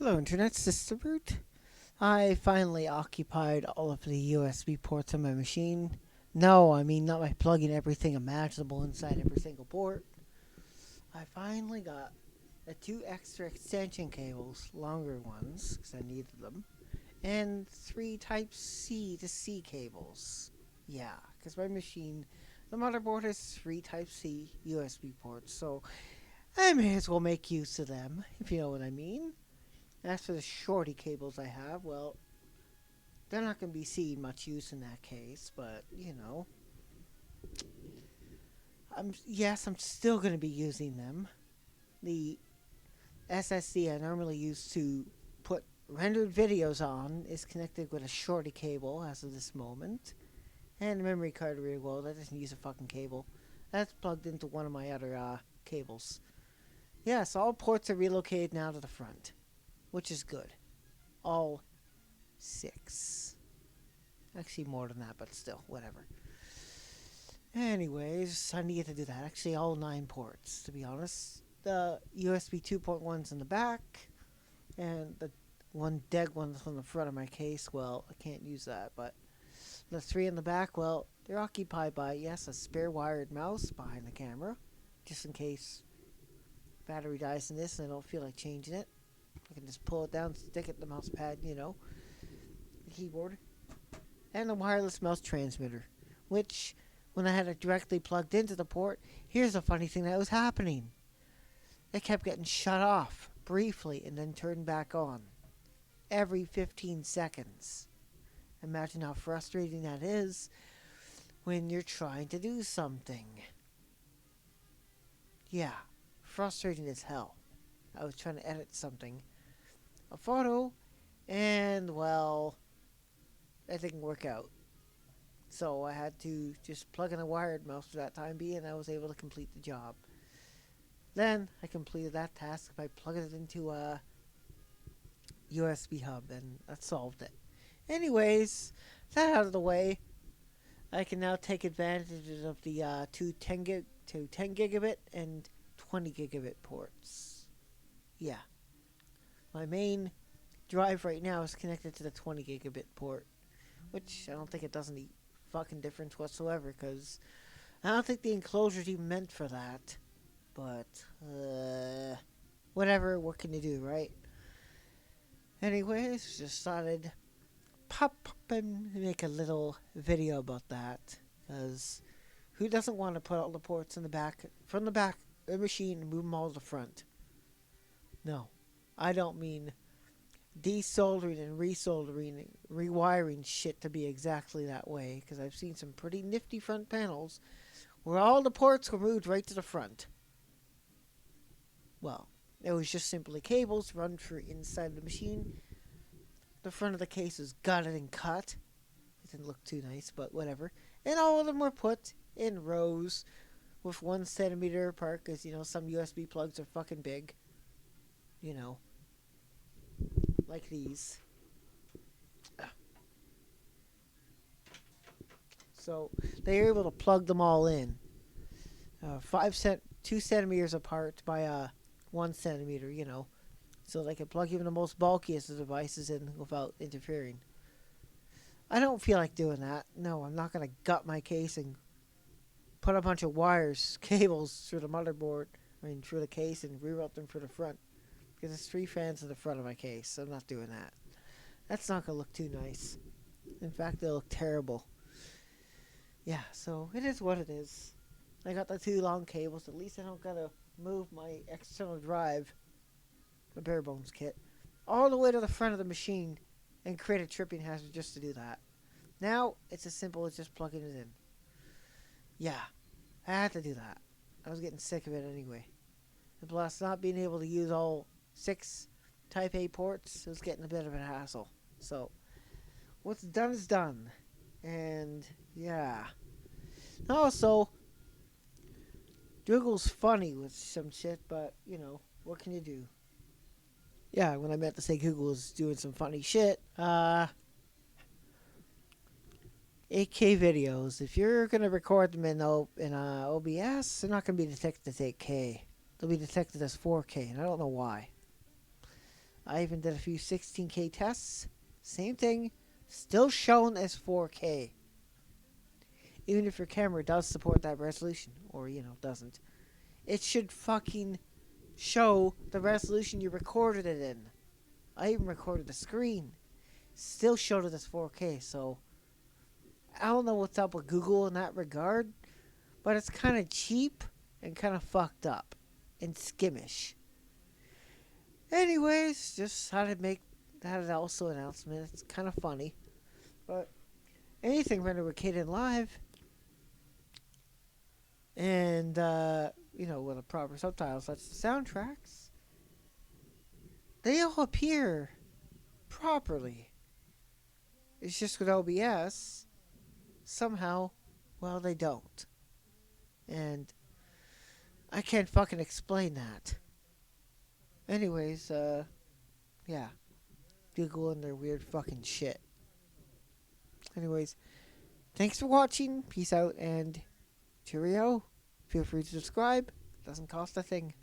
Hello, Internet Sister Root. I finally occupied all of the USB ports on my machine. No, I mean not by plugging everything imaginable inside every single port. I finally got the two extra extension cables, longer ones, because I needed them, and three Type C to C cables. Yeah, because my machine, the motherboard has three Type C USB ports, so I may as well make use of them, if you know what I mean. As for the shorty cables I have, well, they're not going to be seeing much use in that case, but I'm still going to be using them. The SSD I normally use to put rendered videos on is connected with a shorty cable as of this moment, and the memory card reader, well, that doesn't use a fucking cable. That's plugged into one of my other cables. Yes, all ports are relocated now to the front, which is good. All six. Actually, more than that, but still, whatever. Anyways, I need to do that. Actually, all 9 ports, to be honest. The USB 2.1's in the back, and the one dead one's on the front of my case. Well, I can't use that, but the three in the back, well, they're occupied by, yes, a spare wired mouse behind the camera, just in case battery dies in this and I don't feel like changing it. I can just pull it down, stick it in the mouse pad, the keyboard, and a wireless mouse transmitter, which, when I had it directly plugged into the port, here's a funny thing that was happening. It kept getting shut off briefly and then turned back on every 15 seconds. Imagine how frustrating that is when you're trying to do something. Yeah, frustrating as hell. I was trying to edit something, a photo, and well, it didn't work out. So I had to just plug in a wired mouse for that time being, and I was able to complete the job. Then I completed that task by plugging it into a USB hub, and that solved it. Anyways, that out of the way, I can now take advantage of the two 10 gigabit and 20 gigabit ports. Yeah, my main drive right now is connected to the 20 gigabit port, which I don't think it does any fucking difference whatsoever, because I don't think the enclosure's even meant for that. But, whatever, what can you do, right? Anyways, just decided pop and make a little video about that, because who doesn't want to put all the ports in the back, from the back of the machine and move them all to the front? No, I don't mean desoldering and resoldering and rewiring shit to be exactly that way, because I've seen some pretty nifty front panels where all the ports were moved right to the front. Well, it was just simply cables run through inside the machine. The front of the case was gutted and cut. It didn't look too nice, but whatever. And all of them were put in rows with 1 centimeter apart, because, some USB plugs are fucking big. Like these. So they were able to plug them all in. 2 centimeters apart by 1 centimeter, so they could plug even the most bulkiest of devices in without interfering. I don't feel like doing that. No, I'm not going to gut my case and put a bunch of wires, cables through the motherboard, through the case, and reroute them for the front. Because there's 3 fans in the front of my case, so I'm not doing that. That's not going to look too nice. In fact, they'll look terrible. Yeah, so it is what it is. I got the 2 long cables. At least I don't got to move my external drive, the bare bones kit, all the way to the front of the machine and create a tripping hazard just to do that. Now, it's as simple as just plugging it in. Yeah, I had to do that. I was getting sick of it anyway. And plus, not being able to use all 6 Type A ports was getting a bit of a hassle. So, what's done is done. And, yeah. Also, Google's funny with some shit, but, what can you do? Yeah, when I meant to say Google is doing some funny shit, 8K videos. If you're going to record them in OBS, they're not going to be detected as 8K. They'll be detected as 4K, and I don't know why. I even did a few 16K tests. Same thing. Still shown as 4K. Even if your camera does support that resolution. Or, doesn't. It should fucking show the resolution you recorded it in. I even recorded the screen. Still showed it as 4K, so I don't know what's up with Google in that regard, but it's kind of cheap and kind of fucked up and skimmish. Anyways, just had to make that also an announcement. It's kind of funny, but anything rendered with Kdenlive and with a proper subtitles such as soundtracks, they all appear properly. It's just with OBS, somehow, well, they don't. And I can't fucking explain that. Anyways, yeah. Google and their weird fucking shit. Anyways, thanks for watching. Peace out and cheerio. Feel free to subscribe. Doesn't cost a thing.